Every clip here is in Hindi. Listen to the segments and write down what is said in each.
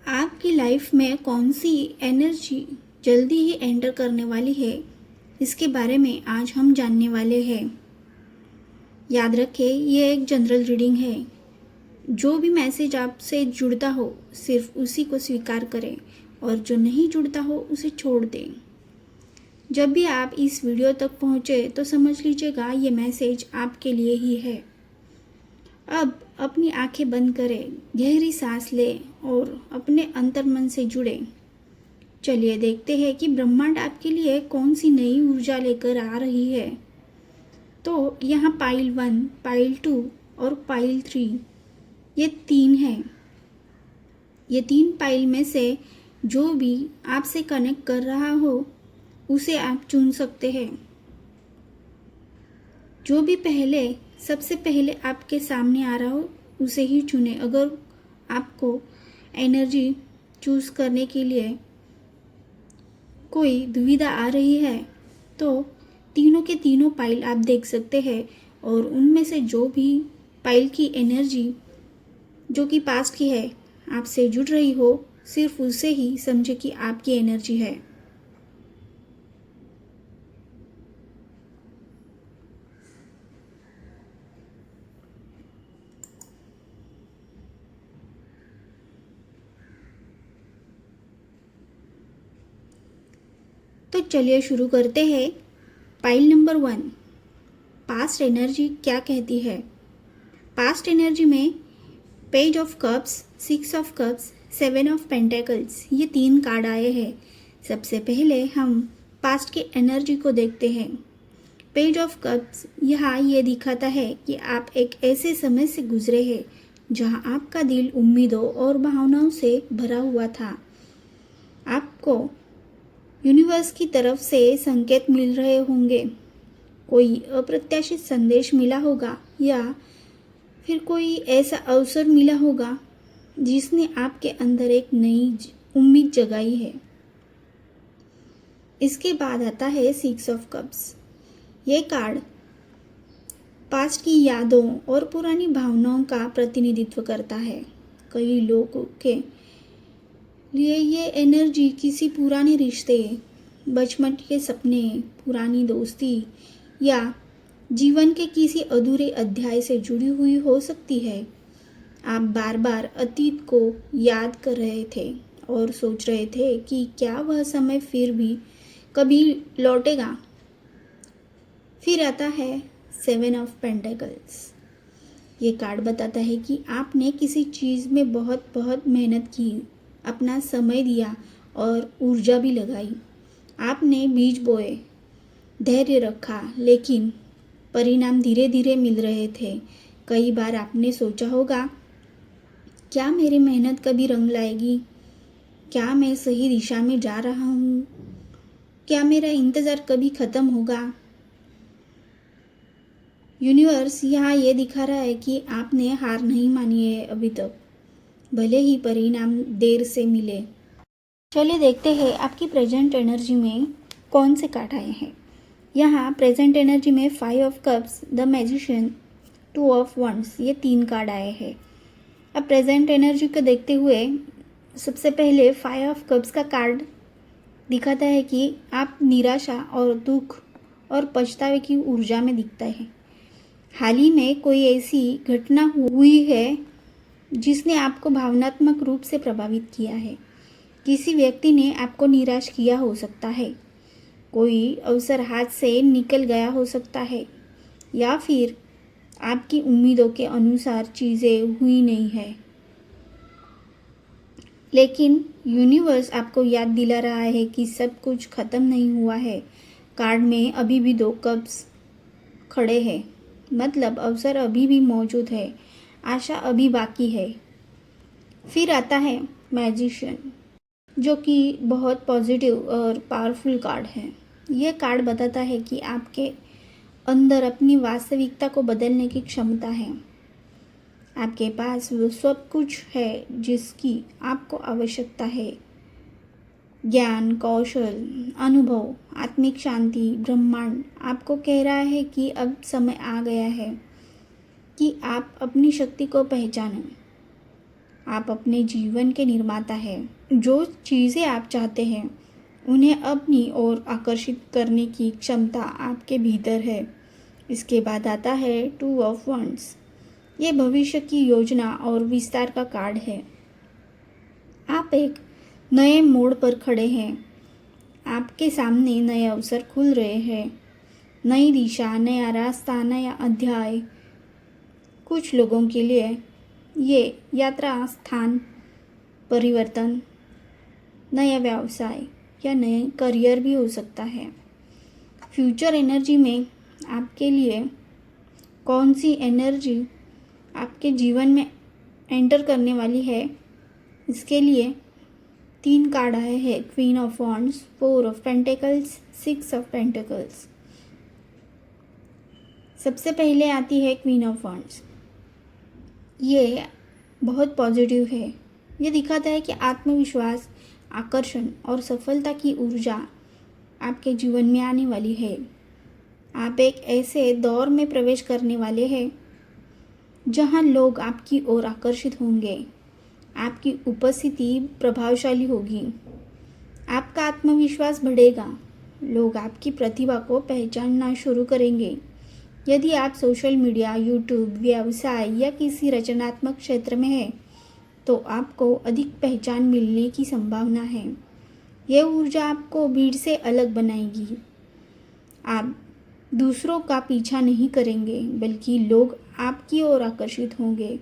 आपकी लाइफ में कौन सी एनर्जी जल्दी ही एंटर करने वाली है, इसके बारे में आज हम जानने वाले हैं। याद रखें, ये एक जनरल रीडिंग है। जो भी मैसेज आपसे जुड़ता हो सिर्फ उसी को स्वीकार करें और जो नहीं जुड़ता हो उसे छोड़ दें। जब भी आप इस वीडियो तक पहुँचे तो समझ लीजिएगा ये मैसेज आपके लिए ही है। अब अपनी आंखें बंद करें, गहरी सांस लें और अपने अंतर्मन से जुड़ें। चलिए देखते हैं कि ब्रह्मांड आपके लिए कौन सी नई ऊर्जा लेकर आ रही है। तो यहाँ पाइल 1, पाइल 2 और पाइल 3 ये 3 हैं। ये 3 पाइल में से जो भी आपसे कनेक्ट कर रहा हो उसे आप चुन सकते हैं। जो भी सबसे पहले आपके सामने आ रहा हो उसे ही चुने। अगर आपको एनर्जी चूज करने के लिए कोई दुविधा आ रही है तो तीनों के तीनों पाइल आप देख सकते हैं और उनमें से जो भी पाइल की एनर्जी जो कि पास्ट की है आपसे जुड़ रही हो, सिर्फ उसे ही समझे कि आपकी एनर्जी है। तो चलिए शुरू करते हैं। पाइल नंबर 1, पास्ट एनर्जी क्या कहती है। पास्ट एनर्जी में page of cups, 6 of cups, 7 of pentacles ये 3 कार्ड आए हैं। सबसे पहले हम पास्ट की एनर्जी को देखते हैं। पेज ऑफ कप्स यहाँ ये दिखाता है कि आप एक ऐसे समय से गुजरे हैं जहाँ आपका दिल उम्मीदों और भावनाओं से भरा हुआ था। आपको यूनिवर्स की तरफ से संकेत मिल रहे होंगे, कोई अप्रत्याशित संदेश मिला होगा या फिर कोई ऐसा अवसर मिला होगा जिसने आपके अंदर एक नई उम्मीद जगाई है। इसके बाद आता है 6 ऑफ कप्स। ये कार्ड पास्ट की यादों और पुरानी भावनाओं का प्रतिनिधित्व करता है। कई लोगों के लिए ये एनर्जी किसी पुराने रिश्ते, बचपन के सपने, पुरानी दोस्ती या जीवन के किसी अधूरे अध्याय से जुड़ी हुई हो सकती है। आप बार बार अतीत को याद कर रहे थे और सोच रहे थे कि क्या वह समय फिर भी कभी लौटेगा। फिर आता है 7 ऑफ पेंटेकल्स। ये कार्ड बताता है कि आपने किसी चीज़ में बहुत बहुत मेहनत की, अपना समय दिया और ऊर्जा भी लगाई। आपने बीज बोए, धैर्य रखा, लेकिन परिणाम धीरे धीरे मिल रहे थे। कई बार आपने सोचा होगा, क्या मेरी मेहनत कभी रंग लाएगी? क्या मैं सही दिशा में जा रहा हूँ? क्या मेरा इंतज़ार कभी ख़त्म होगा? यूनिवर्स यहाँ ये दिखा रहा है कि आपने हार नहीं मानी है अभी तक, भले ही परिणाम देर से मिले। चलिए देखते हैं आपकी प्रेजेंट एनर्जी में कौन से कार्ड आए हैं। यहाँ प्रेजेंट एनर्जी में 5 of cups, the magician, 2 of wands ये 3 कार्ड आए हैं। अब प्रेजेंट एनर्जी को देखते हुए सबसे पहले 5 ऑफ कप्स का कार्ड दिखाता है कि आप निराशा और दुख और पछतावे की ऊर्जा में दिखता है। हाल ही में कोई ऐसी घटना हुई है जिसने आपको भावनात्मक रूप से प्रभावित किया है। किसी व्यक्ति ने आपको निराश किया हो सकता है, कोई अवसर हाथ से निकल गया हो सकता है या फिर आपकी उम्मीदों के अनुसार चीज़ें हुई नहीं है। लेकिन यूनिवर्स आपको याद दिला रहा है कि सब कुछ ख़त्म नहीं हुआ है। कार्ड में अभी भी 2 कप्स खड़े हैं, मतलब अवसर अभी भी मौजूद है, आशा अभी बाकी है। फिर आता है मैजिशियन, जो कि बहुत पॉजिटिव और पावरफुल कार्ड है। यह कार्ड बताता है कि आपके अंदर अपनी वास्तविकता को बदलने की क्षमता है। आपके पास वो सब कुछ है जिसकी आपको आवश्यकता है। ज्ञान, कौशल, अनुभव, आत्मिक शांति। ब्रह्मांड आपको कह रहा है कि अब समय आ गया है कि आप अपनी शक्ति को पहचानें। आप अपने जीवन के निर्माता हैं। जो चीज़ें आप चाहते हैं उन्हें अपनी ओर आकर्षित करने की क्षमता आपके भीतर है। इसके बाद आता है 2 ऑफ वंड्स। ये भविष्य की योजना और विस्तार का कार्ड है। आप एक नए मोड़ पर खड़े हैं। आपके सामने नए अवसर खुल रहे हैं, नई दिशा, नया रास्ता, नया अध्याय। कुछ लोगों के लिए ये यात्रा स्थान परिवर्तन, नया व्यवसाय या नए करियर भी हो सकता है। फ्यूचर एनर्जी में आपके लिए कौन सी एनर्जी आपके जीवन में एंटर करने वाली है, इसके लिए 3 कार्ड आए हैं। Queen of wands, 4 of pentacles, 6 of pentacles. सबसे पहले आती है क्वीन ऑफ वॉन्ड्स। ये बहुत पॉजिटिव है। ये दिखाता है कि आत्मविश्वास, आकर्षण और सफलता की ऊर्जा आपके जीवन में आने वाली है। आप एक ऐसे दौर में प्रवेश करने वाले हैं जहां लोग आपकी ओर आकर्षित होंगे। आपकी उपस्थिति प्रभावशाली होगी। आपका आत्मविश्वास बढ़ेगा। लोग आपकी प्रतिभा को पहचानना शुरू करेंगे। यदि आप सोशल मीडिया, यूट्यूब, व्यवसाय या किसी रचनात्मक क्षेत्र में हैं, तो आपको अधिक पहचान मिलने की संभावना है। यह ऊर्जा आपको भीड़ से अलग बनाएगी। आप दूसरों का पीछा नहीं करेंगे, बल्कि लोग आपकी ओर आकर्षित होंगे।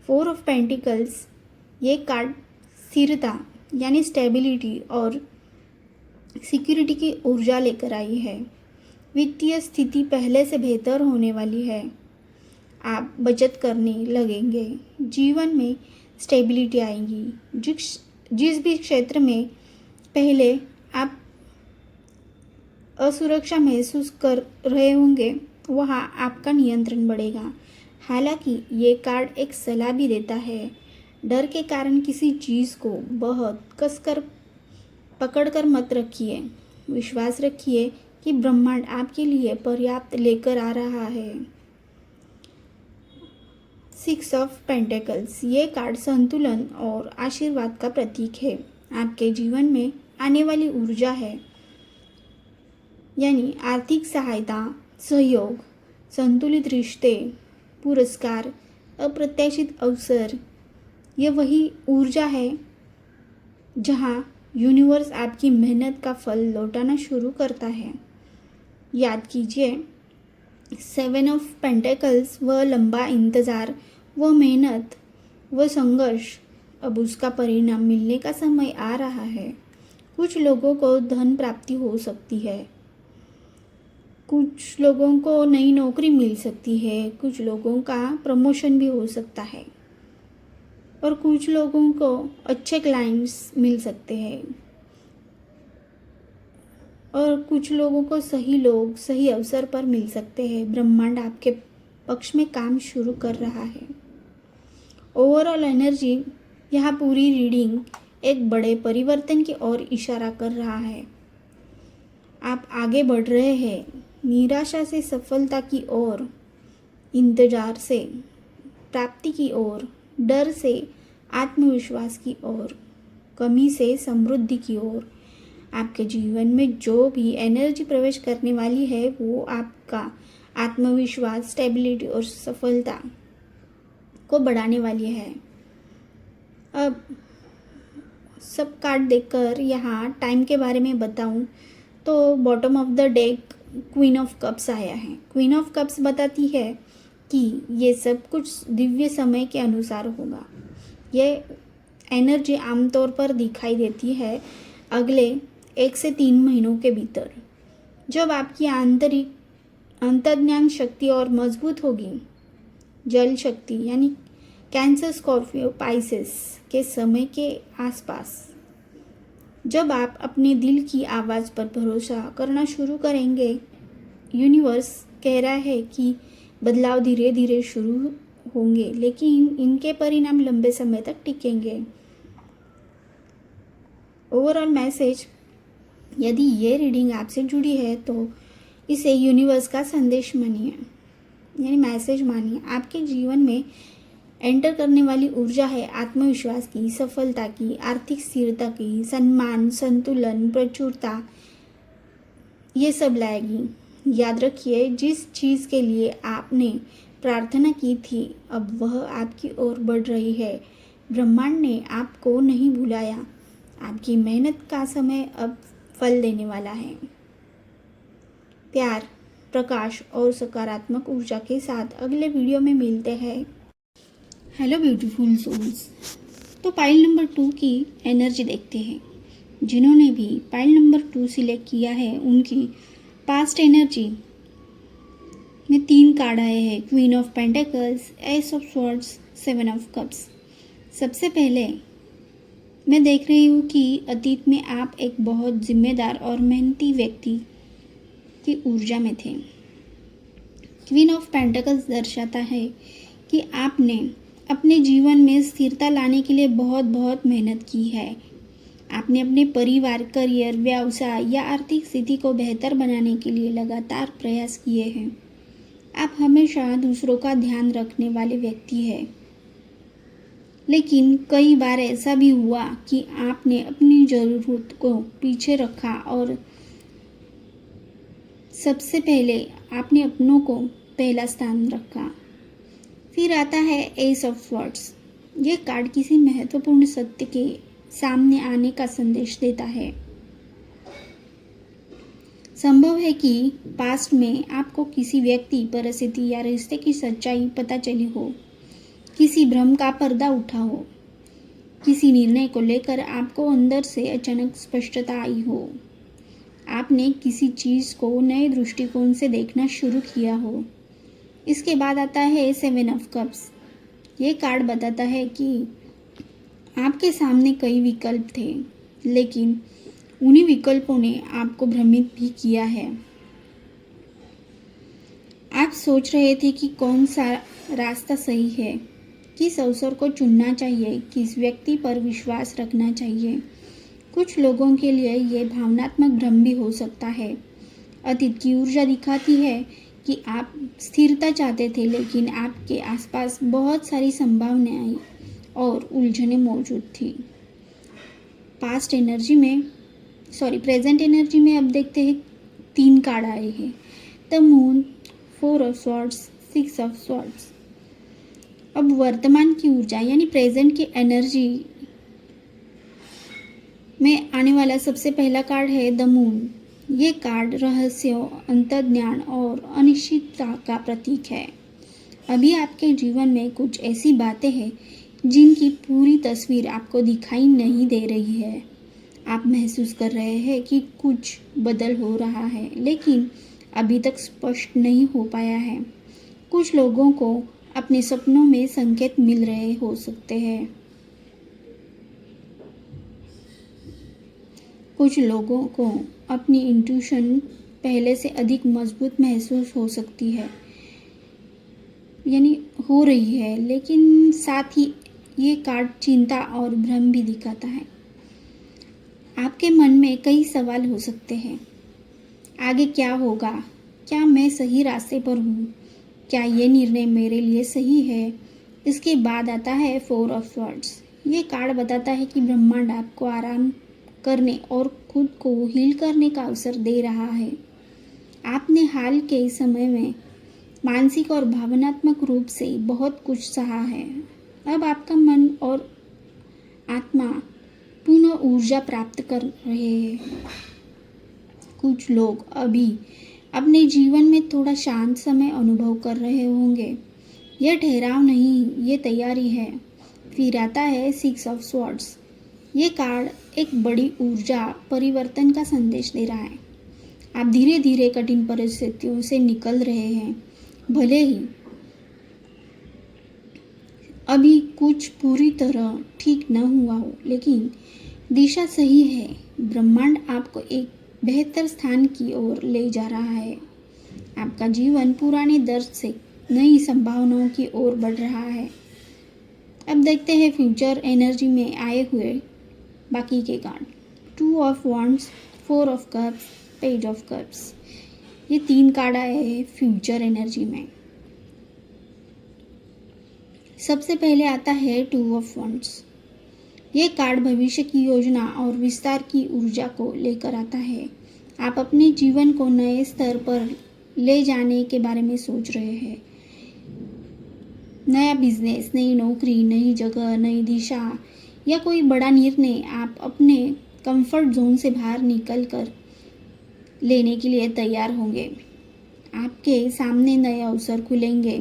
4 ऑफ पेंटिकल्स, ये कार्ड स्थिरता यानी स्टेबिलिटी और सिक्योरिटी की ऊर्जा लेकर आई है। वित्तीय स्थिति पहले से बेहतर होने वाली है। आप बचत करने लगेंगे। जीवन में स्टेबिलिटी आएगी। जिस भी क्षेत्र में पहले आप असुरक्षा महसूस कर रहे होंगे, वहाँ आपका नियंत्रण बढ़ेगा। हालांकि ये कार्ड एक सलाह भी देता है। डर के कारण किसी चीज़ को बहुत कसकर पकड़कर मत रखिए। विश्वास रखिए कि ब्रह्मांड आपके लिए पर्याप्त लेकर आ रहा है। 6 ऑफ पेंटिकल्स, ये कार्ड संतुलन और आशीर्वाद का प्रतीक है। आपके जीवन में आने वाली ऊर्जा है, यानी आर्थिक सहायता, सहयोग, संतुलित रिश्ते, पुरस्कार, अप्रत्याशित अवसर। ये वही ऊर्जा है जहाँ यूनिवर्स आपकी मेहनत का फल लौटाना शुरू करता है। याद कीजिए, 7 ऑफ पेंटिकल्स, वह लंबा इंतज़ार, वह मेहनत, वह संघर्ष, अब उसका परिणाम मिलने का समय आ रहा है। कुछ लोगों को धन प्राप्ति हो सकती है, कुछ लोगों को नई नौकरी मिल सकती है, कुछ लोगों का प्रमोशन भी हो सकता है और कुछ लोगों को अच्छे क्लाइंट्स मिल सकते हैं और कुछ लोगों को सही लोग सही अवसर पर मिल सकते हैं। ब्रह्मांड आपके पक्ष में काम शुरू कर रहा है। ओवरऑल एनर्जी, यहाँ पूरी रीडिंग एक बड़े परिवर्तन की ओर इशारा कर रहा है। आप आगे बढ़ रहे हैं, निराशा से सफलता की ओर, इंतजार से प्राप्ति की ओर, डर से आत्मविश्वास की ओर, कमी से समृद्धि की ओर। आपके जीवन में जो भी एनर्जी प्रवेश करने वाली है, वो आपका आत्मविश्वास, स्टेबिलिटी और सफलता को बढ़ाने वाली है। अब सब कार्ड देखकर यहाँ टाइम के बारे में बताऊँ तो bottom of the deck queen of cups आया है। क्वीन ऑफ कप्स बताती है कि ये सब कुछ दिव्य समय के अनुसार होगा। ये एनर्जी आमतौर पर दिखाई देती है अगले 1 से 3 महीनों के भीतर, जब आपकी अंतर्ज्ञान शक्ति और मजबूत होगी। जल शक्ति यानी कैंसर, स्कॉर्पियो, पाइसेस के समय के आसपास, जब आप अपने दिल की आवाज़ पर भरोसा करना शुरू करेंगे। यूनिवर्स कह रहा है कि बदलाव धीरे धीरे शुरू होंगे, लेकिन इनके परिणाम लंबे समय तक टिकेंगे। ओवरऑल मैसेज, यदि ये रीडिंग आपसे जुड़ी है तो इसे यूनिवर्स का संदेश मानिए, यानी मैसेज मानिए। आपके जीवन में एंटर करने वाली ऊर्जा है आत्मविश्वास की, सफलता की, आर्थिक स्थिरता की, सम्मान, संतुलन, प्रचुरता, ये सब लाएगी। याद रखिए, जिस चीज़ के लिए आपने प्रार्थना की थी अब वह आपकी ओर बढ़ रही है। ब्रह्मांड ने आपको नहीं भुलाया। आपकी मेहनत का समय अब फल देने वाला है। प्यार, प्रकाश और सकारात्मक ऊर्जा के साथ अगले वीडियो में मिलते हैं। Hello beautiful souls. तो पाइल नंबर 2 की एनर्जी देखते हैं। जिन्होंने भी पाइल नंबर 2 सिलेक्ट किया है उनकी पास्ट एनर्जी में 3 कार्ड आए हैं, queen of pentacles, S of swords, 7 of cups. सबसे पहले मैं देख रही हूँ कि अतीत में आप एक बहुत जिम्मेदार और मेहनती व्यक्ति की ऊर्जा में थे। क्वीन ऑफ पेंटिकल्स दर्शाता है कि आपने अपने जीवन में स्थिरता लाने के लिए बहुत बहुत मेहनत की है। आपने अपने परिवार, करियर, व्यवसाय या आर्थिक स्थिति को बेहतर बनाने के लिए लगातार प्रयास किए हैं। आप हमेशा दूसरों का ध्यान रखने वाले व्यक्ति हैं। लेकिन कई बार ऐसा भी हुआ कि आपने अपनी ज़रूरत को पीछे रखा और सबसे पहले आपने अपनों को पहला स्थान रखा। फिर आता है एस ऑफ स्वॉर्ड्स। ये कार्ड किसी महत्वपूर्ण सत्य के सामने आने का संदेश देता है। संभव है कि पास्ट में आपको किसी व्यक्ति, परिस्थिति या रिश्ते की सच्चाई पता चली हो, किसी भ्रम का पर्दा उठा हो, किसी निर्णय को लेकर आपको अंदर से अचानक स्पष्टता आई हो, आपने किसी चीज़ को नए दृष्टिकोण से देखना शुरू किया हो। इसके बाद आता है 7 ऑफ कप्स। ये कार्ड बताता है कि आपके सामने कई विकल्प थे, लेकिन उन्हीं विकल्पों ने आपको भ्रमित भी किया है। आप सोच रहे थे कि कौन सा रास्ता सही है, किस अवसर को चुनना चाहिए, किस व्यक्ति पर विश्वास रखना चाहिए। कुछ लोगों के लिए ये भावनात्मक भ्रम भी हो सकता है। अतीत की ऊर्जा दिखाती है कि आप स्थिरता चाहते थे, लेकिन आपके आसपास बहुत सारी संभावनाएं और उलझनें मौजूद थी। प्रेजेंट एनर्जी में अब देखते हैं 3 कार्ड आए हैं, the moon, 4 of swords, 6 of swords. अब वर्तमान की ऊर्जा यानी प्रेजेंट की एनर्जी में आने वाला सबसे पहला कार्ड है द मून। ये कार्ड रहस्यों, अंतर्ज्ञान और अनिश्चितता का प्रतीक है। अभी आपके जीवन में कुछ ऐसी बातें हैं जिनकी पूरी तस्वीर आपको दिखाई नहीं दे रही है। आप महसूस कर रहे हैं कि कुछ बदल हो रहा है, लेकिन अभी तक स्पष्ट नहीं हो पाया है। कुछ लोगों को अपने सपनों में संकेत मिल रहे हो सकते हैं। कुछ लोगों को अपनी इंट्यूशन पहले से अधिक मजबूत महसूस हो सकती है, यानी हो रही है, लेकिन साथ ही ये कार्ड चिंता और भ्रम भी दिखाता है। आपके मन में कई सवाल हो सकते हैं। आगे क्या होगा? क्या मैं सही रास्ते पर हूँ? क्या ये निर्णय मेरे लिए सही है? इसके बाद आता है 4 ऑफ स्वॉर्ड्स। ये कार्ड बताता है कि ब्रह्मांड आपको आराम करने और खुद को हील करने का अवसर दे रहा है। आपने हाल के समय में मानसिक और भावनात्मक रूप से बहुत कुछ सहा है। अब आपका मन और आत्मा पुनः ऊर्जा प्राप्त कर रहे हैं। कुछ लोग अभी अपने जीवन में थोड़ा शांत समय अनुभव कर रहे होंगे। यह ठहराव नहीं, ये तैयारी है। फिर आता है 6 ऑफ स्वॉर्ड्स। ये कार्ड एक बड़ी ऊर्जा परिवर्तन का संदेश दे रहा है। आप धीरे धीरे कठिन परिस्थितियों से निकल रहे हैं। भले ही अभी कुछ पूरी तरह ठीक न हुआ हो, लेकिन दिशा सही है। ब्रह्मांड आपको एक बेहतर स्थान की ओर ले जा रहा है। आपका जीवन पुराने दर्द से नई संभावनाओं की ओर बढ़ रहा है। अब देखते हैं फ्यूचर एनर्जी में आए हुए बाकी के card. 2 of wands, 4 of cups, page of cups. ये 3 कार्ड आए हैं फ्यूचर एनर्जी में। सबसे पहले आता है 2 ऑफ वंड्स। ये कार्ड भविष्य की योजना और विस्तार की ऊर्जा को लेकर आता है। आप अपने जीवन को नए स्तर पर ले जाने के बारे में सोच रहे हैं। नया बिजनेस, नई नौकरी, नई जगह, नई दिशा या कोई बड़ा निर्णय आप अपने कंफर्ट जोन से बाहर निकल कर लेने के लिए तैयार होंगे। आपके सामने नए अवसर खुलेंगे।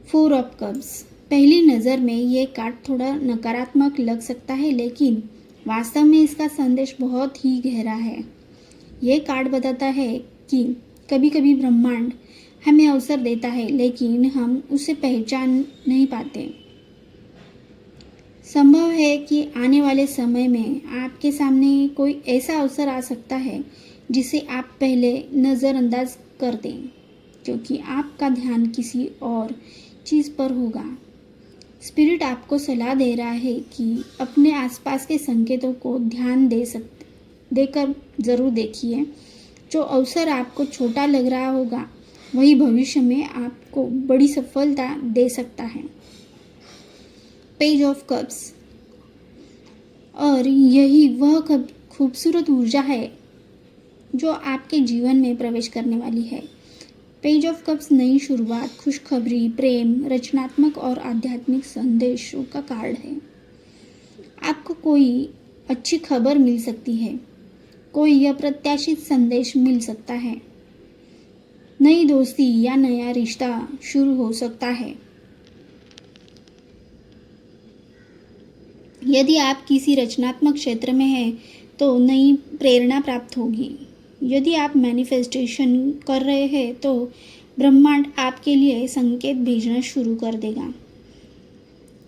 4 ऑफ कप्स। पहली नज़र में ये कार्ड थोड़ा नकारात्मक लग सकता है, लेकिन वास्तव में इसका संदेश बहुत ही गहरा है। ये कार्ड बताता है कि कभी कभी ब्रह्मांड हमें अवसर देता है, लेकिन हम उसे पहचान नहीं पाते। संभव है कि आने वाले समय में आपके सामने कोई ऐसा अवसर आ सकता है जिसे आप पहले नज़रअंदाज कर दें, क्योंकि आपका ध्यान किसी और चीज़ पर होगा। स्पिरिट आपको सलाह दे रहा है कि अपने आसपास के संकेतों को ध्यान देकर ज़रूर देखिए। जो अवसर आपको छोटा लग रहा होगा, वही भविष्य में आपको बड़ी सफलता दे सकता है। Page of cups. और यही वह खूबसूरत ऊर्जा है जो आपके जीवन में प्रवेश करने वाली है। पेज ऑफ कप्स नई शुरुआत, खुशखबरी, प्रेम, रचनात्मक और आध्यात्मिक संदेशों का कार्ड है। आपको कोई अच्छी खबर मिल सकती है, कोई अप्रत्याशित संदेश मिल सकता है, नई दोस्ती या नया रिश्ता शुरू हो सकता है। यदि आप किसी रचनात्मक क्षेत्र में हैं तो नई प्रेरणा प्राप्त होगी। यदि आप मैनिफेस्टेशन कर रहे हैं तो ब्रह्मांड आपके लिए संकेत भेजना शुरू कर देगा।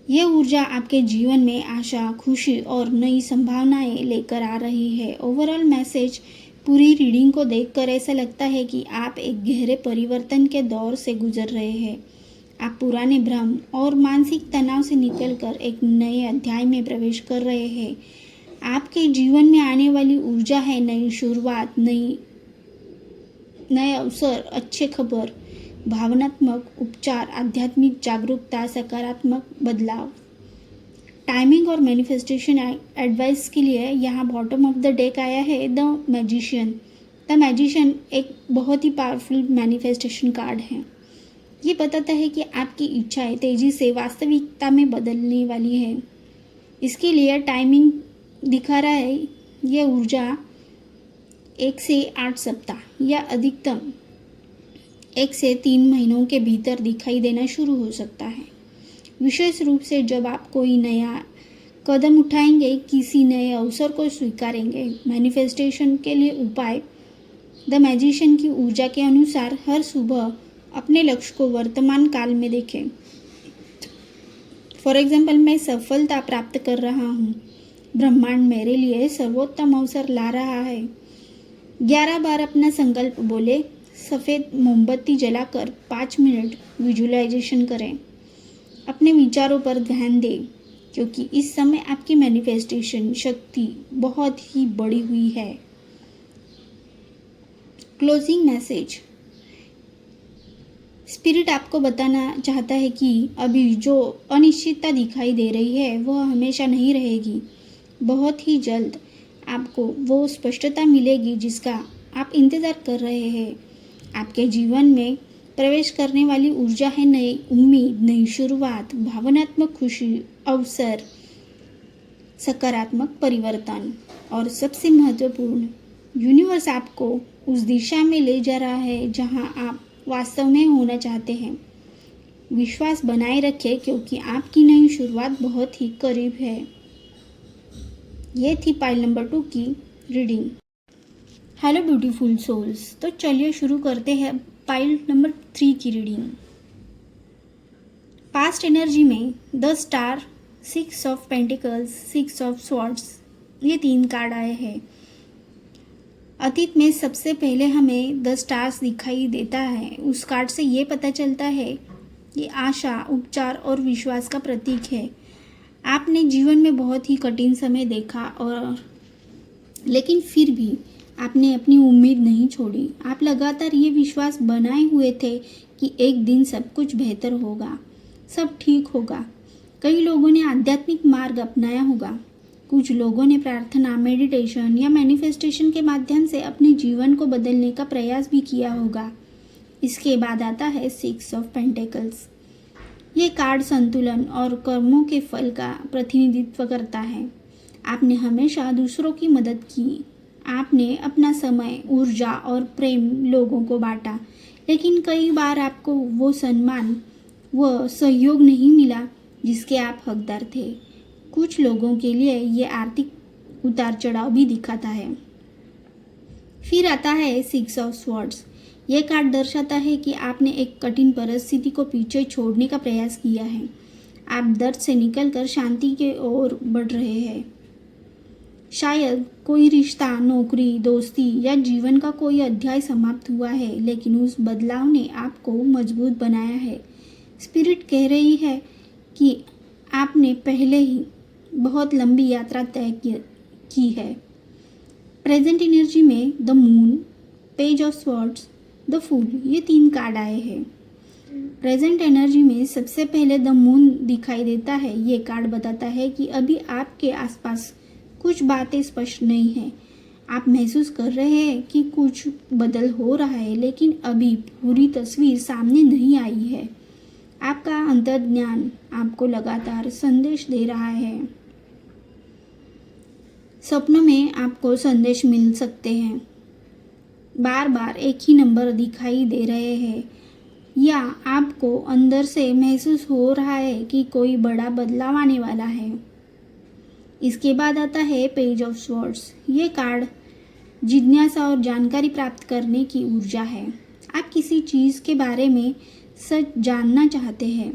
यह ऊर्जा आपके जीवन में आशा, खुशी और नई संभावनाएं लेकर आ रही है। ओवरऑल मैसेज पूरी रीडिंग को देखकर ऐसा लगता है कि आप एक गहरे परिवर्तन के दौर से गुजर रहे हैं। आप पुराने भ्रम और मानसिक तनाव से निकलकर एक नए अध्याय में प्रवेश कर रहे हैं। आपके जीवन में आने वाली ऊर्जा है नई शुरुआत, नए अवसर, अच्छे खबर, भावनात्मक उपचार, आध्यात्मिक जागरूकता, सकारात्मक बदलाव। टाइमिंग और मैनिफेस्टेशन एडवाइस के लिए यहाँ बॉटम ऑफ द डेक आया है द मैजिशियन। द मैजिशियन एक बहुत ही पावरफुल मैनिफेस्टेशन कार्ड है। ये बताता है कि आपकी इच्छाएं तेजी से वास्तविकता में बदलने वाली है। इसके लिए टाइमिंग दिखा रहा है, यह ऊर्जा 1 से 8 सप्ताह या अधिकतम 1 से 3 महीनों के भीतर दिखाई देना शुरू हो सकता है। विशेष रूप से जब आप कोई नया कदम उठाएंगे, किसी नए अवसर को स्वीकारेंगे। मैनिफेस्टेशन के लिए उपाय। द मैजिशियन की ऊर्जा के अनुसार हर सुबह अपने लक्ष्य को वर्तमान काल में देखें। फॉर एग्जाम्पल, मैं सफलता प्राप्त कर रहा हूँ, ब्रह्मांड मेरे लिए सर्वोत्तम अवसर ला रहा है। 11 बार अपना संकल्प बोले। सफ़ेद मोमबत्ती जलाकर 5 मिनट विजुअलाइजेशन करें। अपने विचारों पर ध्यान दें, क्योंकि इस समय आपकी मैनिफेस्टेशन शक्ति बहुत ही बढ़ी हुई है। Closing message. स्पिरिट आपको बताना चाहता है कि अभी जो अनिश्चितता दिखाई दे रही है वह हमेशा नहीं रहेगी। बहुत ही जल्द आपको वो स्पष्टता मिलेगी जिसका आप इंतज़ार कर रहे हैं। आपके जीवन में प्रवेश करने वाली ऊर्जा है नई उम्मीद, नई शुरुआत, भावनात्मक खुशी, अवसर, सकारात्मक परिवर्तन और सबसे महत्वपूर्ण, यूनिवर्स आपको उस दिशा में ले जा रहा है जहां आप वास्तव में होना चाहते हैं। विश्वास बनाए रखें, क्योंकि आपकी नई शुरुआत बहुत ही करीब है। ये थी पाइल नंबर 2 की रीडिंग। हेलो ब्यूटीफुल सोल्स, तो चलिए शुरू करते हैं पाइल नंबर 3 की रीडिंग। पास्ट एनर्जी में the star, 6 of pentacles, 6 of swords, ये 3 कार्ड आए हैं। अतीत में सबसे पहले हमें द स्टार्स दिखाई देता है। उस कार्ड से ये पता चलता है कि आशा, उपचार और विश्वास का प्रतीक है। आपने जीवन में बहुत ही कठिन समय देखा और लेकिन फिर भी आपने अपनी उम्मीद नहीं छोड़ी। आप लगातार ये विश्वास बनाए हुए थे कि एक दिन सब कुछ बेहतर होगा। सब ठीक होगा। कई लोगों ने आध्यात्मिक मार्ग अपनाया होगा। कुछ लोगों ने प्रार्थना, मेडिटेशन या मैनिफेस्टेशन के माध्यम से अपने जीवन को बदलने का प्रयास भी किया होगा। इसके बाद आता है 6 ऑफ पेंटिकल्स। ये कार्ड संतुलन और कर्मों के फल का प्रतिनिधित्व करता है। आपने हमेशा दूसरों की मदद की। आपने अपना समय, ऊर्जा और प्रेम लोगों को बांटा, लेकिन कई बार आपको वो सम्मान, वो सहयोग नहीं मिला जिसके आप हकदार थे। कुछ लोगों के लिए ये आर्थिक उतार चढ़ाव भी दिखाता है। फिर आता है 6 ऑफ स्वॉर्ड्स। यह कार्ड दर्शाता है कि आपने एक कठिन परिस्थिति को पीछे छोड़ने का प्रयास किया है। आप दर्द से निकलकर शांति की ओर बढ़ रहे हैं। शायद कोई रिश्ता, नौकरी, दोस्ती या जीवन का कोई अध्याय समाप्त हुआ है, लेकिन उस बदलाव ने आपको मजबूत बनाया है। स्पिरिट कह रही है कि आपने पहले ही बहुत लंबी यात्रा तय की है। प्रेजेंट एनर्जी में the moon, page of swords, the fool, ये 3 कार्ड आए हैं। प्रेजेंट एनर्जी में सबसे पहले द मून दिखाई देता है। ये कार्ड बताता है कि अभी आपके आसपास कुछ बातें स्पष्ट नहीं है। आप महसूस कर रहे हैं कि कुछ बदल हो रहा है, लेकिन अभी पूरी तस्वीर सामने नहीं आई है। आपका अंतर्ज्ञान आपको लगातार संदेश दे रहा है। सपनों में आपको संदेश मिल सकते हैं। बार बार एक ही नंबर दिखाई दे रहे हैं, या आपको अंदर से महसूस हो रहा है कि कोई बड़ा बदलाव आने वाला है। इसके बाद आता है पेज ऑफ स्वॉर्ड्स। ये कार्ड जिज्ञासा और जानकारी प्राप्त करने की ऊर्जा है। आप किसी चीज़ के बारे में सच जानना चाहते हैं।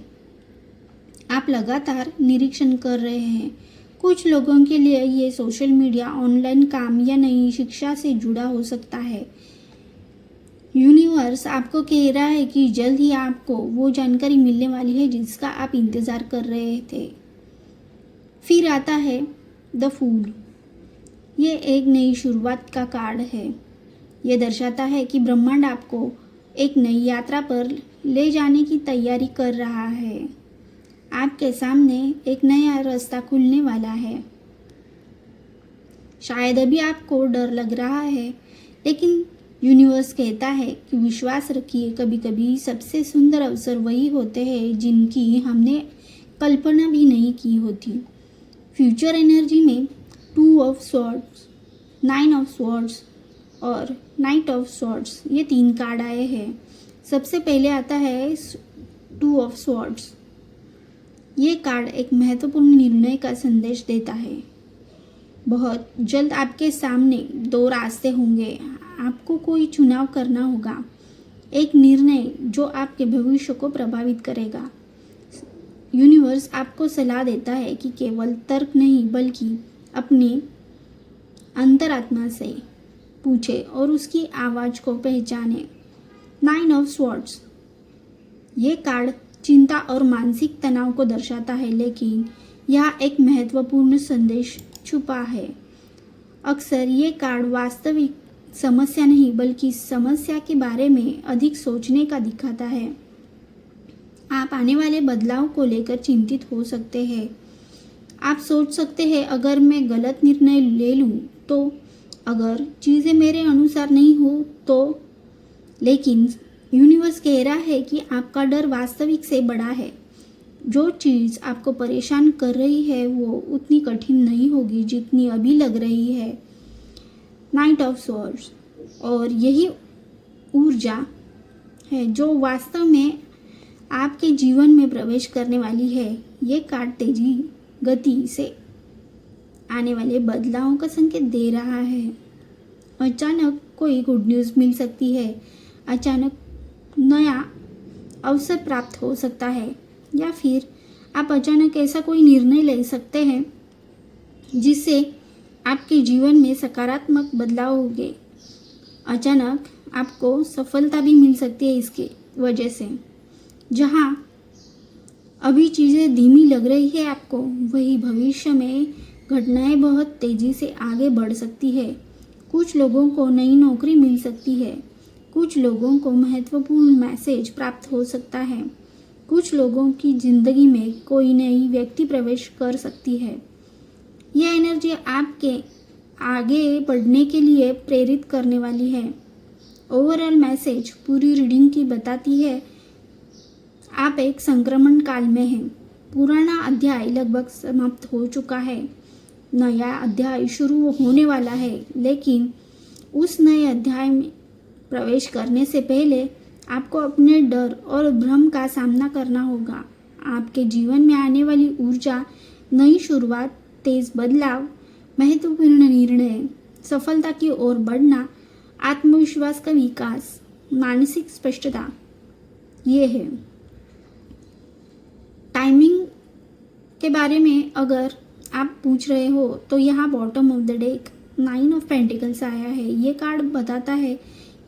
आप लगातार निरीक्षण कर रहे हैं। कुछ लोगों के लिए ये सोशल मीडिया, ऑनलाइन काम या नई शिक्षा से जुड़ा हो सकता है। यूनिवर्स आपको कह रहा है कि जल्द ही आपको वो जानकारी मिलने वाली है जिसका आप इंतज़ार कर रहे थे। फिर आता है द फूल। ये एक नई शुरुआत का कार्ड है। ये दर्शाता है कि ब्रह्मांड आपको एक नई यात्रा पर ले जाने की तैयारी कर रहा है। आपके सामने एक नया रास्ता खुलने वाला है। शायद अभी आपको डर लग रहा है, लेकिन यूनिवर्स कहता है कि विश्वास रखिए। कभी कभी सबसे सुंदर अवसर वही होते हैं जिनकी हमने कल्पना भी नहीं की होती। फ्यूचर एनर्जी में 2 ऑफ स्वॉर्ड्स, 9 ऑफ स्वॉर्ड्स और नाइट ऑफ स्वॉर्ड्स, ये 3 कार्ड आए हैं। सबसे पहले आता है 2 ऑफ स्वॉर्ड्स। ये कार्ड एक महत्वपूर्ण निर्णय का संदेश देता है। बहुत जल्द आपके सामने 2 रास्ते होंगे। आपको कोई चुनाव करना होगा, एक निर्णय जो आपके भविष्य को प्रभावित करेगा। यूनिवर्स आपको सलाह देता है कि केवल तर्क नहीं, बल्कि अपनी अंतरात्मा से पूछे और उसकी आवाज़ को पहचाने। 9 ऑफ स्वॉर्ड्स। ये कार्ड चिंता और मानसिक तनाव को दर्शाता है, लेकिन यहाँ एक महत्वपूर्ण संदेश छुपा है। अक्सर ये कार्ड वास्तविक समस्या नहीं, बल्कि समस्या के बारे में अधिक सोचने का दिखाता है। आप आने वाले बदलाव को लेकर चिंतित हो सकते हैं। आप सोच सकते हैं, अगर मैं गलत निर्णय ले लूँ तो, अगर चीज़ें मेरे अनुसार नहीं हो तो। लेकिन यूनिवर्स कह रहा है कि आपका डर वास्तविक से बड़ा है। जो चीज़ आपको परेशान कर रही है वो उतनी कठिन नहीं होगी जितनी अभी लग रही है। Night of swords. और यही ऊर्जा है जो वास्तव में आपके जीवन में प्रवेश करने वाली है। ये कार्ड तेजी गति से आने वाले बदलावों का संकेत दे रहा है। अचानक कोई गुड न्यूज़ मिल सकती है, अचानक नया अवसर प्राप्त हो सकता है, या फिर आप अचानक ऐसा कोई निर्णय ले सकते हैं जिससे आपके जीवन में सकारात्मक बदलाव होंगे। अचानक आपको सफलता भी मिल सकती है इसके वजह से। जहाँ अभी चीज़ें धीमी लग रही है आपको, वही भविष्य में घटनाएं बहुत तेज़ी से आगे बढ़ सकती है। कुछ लोगों को नई नौकरी मिल सकती है, कुछ लोगों को महत्वपूर्ण मैसेज प्राप्त हो सकता है, कुछ लोगों की ज़िंदगी में कोई नई व्यक्ति प्रवेश कर सकती है। यह एनर्जी आपके आगे बढ़ने के लिए प्रेरित करने वाली है। ओवरऑल मैसेज पूरी रीडिंग की बताती है आप एक संक्रमण काल में हैं। पुराना अध्याय लगभग समाप्त हो चुका है, नया अध्याय शुरू होने वाला है, लेकिन उस नए अध्याय में प्रवेश करने से पहले आपको अपने डर और भ्रम का सामना करना होगा। आपके जीवन में आने वाली ऊर्जा, नई शुरुआत, तेज बदलाव, महत्वपूर्ण निर्णय, सफलता की ओर बढ़ना, आत्मविश्वास का विकास, मानसिक स्पष्टता, ये है। टाइमिंग के बारे में अगर आप पूछ रहे हो तो यहाँ bottom of the deck 9 of pentacles आया है। ये कार्ड बताता है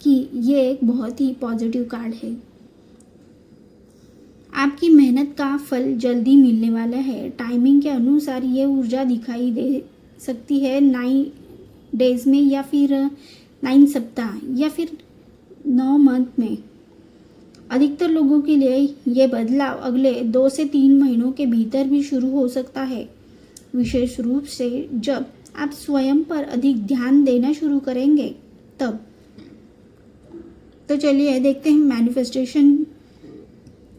कि ये एक बहुत ही पॉजिटिव कार्ड है। आपकी मेहनत का फल जल्दी मिलने वाला है। टाइमिंग के अनुसार ये ऊर्जा दिखाई दे सकती है 9 डेज में, या फिर 9 सप्ताह, या फिर 9 मंथ में। अधिकतर लोगों के लिए ये बदलाव अगले 2 से 3 महीनों के भीतर भी शुरू हो सकता है, विशेष रूप से जब आप स्वयं पर अधिक ध्यान देना शुरू करेंगे तब। तो चलिए देखते हैं मैनिफेस्टेशन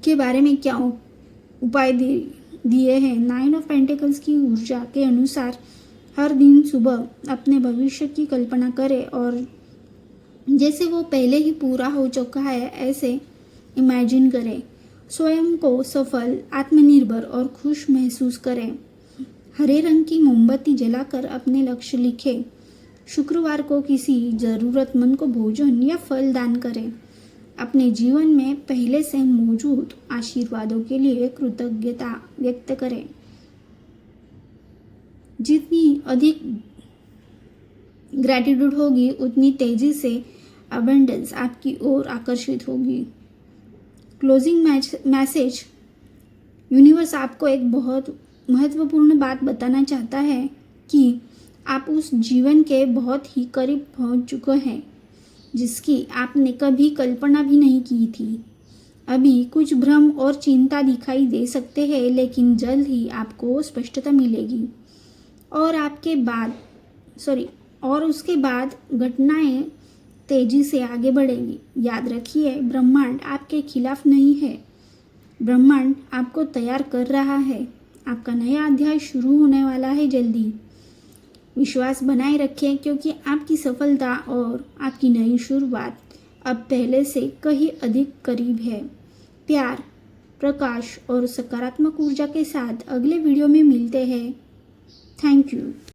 के बारे में क्या उपाय दिए हैं। 9 ऑफ पेंटिकल्स की ऊर्जा के अनुसार हर दिन सुबह अपने भविष्य की कल्पना करें और जैसे वो पहले ही पूरा हो चुका है ऐसे इमेजिन करें। स्वयं को सफल, आत्मनिर्भर और खुश महसूस करें। हरे रंग की मोमबत्ती जलाकर अपने लक्ष्य लिखें। शुक्रवार को किसी ज़रूरतमंद को भोजन या फल दान करें। अपने जीवन में पहले से मौजूद आशीर्वादों के लिए कृतज्ञता व्यक्त करें। जितनी अधिक ग्रैटिट्यूड होगी उतनी तेजी से अबंडेंस आपकी ओर आकर्षित होगी। क्लोजिंग मैसेज, यूनिवर्स आपको एक बहुत महत्वपूर्ण बात बताना चाहता है कि आप उस जीवन के बहुत ही करीब पहुंच चुके हैं जिसकी आपने कभी कल्पना भी नहीं की थी। अभी कुछ भ्रम और चिंता दिखाई दे सकते हैं, लेकिन जल्द ही आपको स्पष्टता मिलेगी और उसके बाद घटनाएं तेजी से आगे बढ़ेगी। याद रखिए, ब्रह्मांड आपके खिलाफ नहीं है। ब्रह्मांड आपको तैयार कर रहा है। आपका नया अध्याय शुरू होने वाला है जल्दी। विश्वास बनाए रखें क्योंकि आपकी सफलता और आपकी नई शुरुआत अब पहले से कहीं अधिक करीब है। प्यार, प्रकाश और सकारात्मक ऊर्जा के साथ अगले वीडियो में मिलते हैं। Thank you.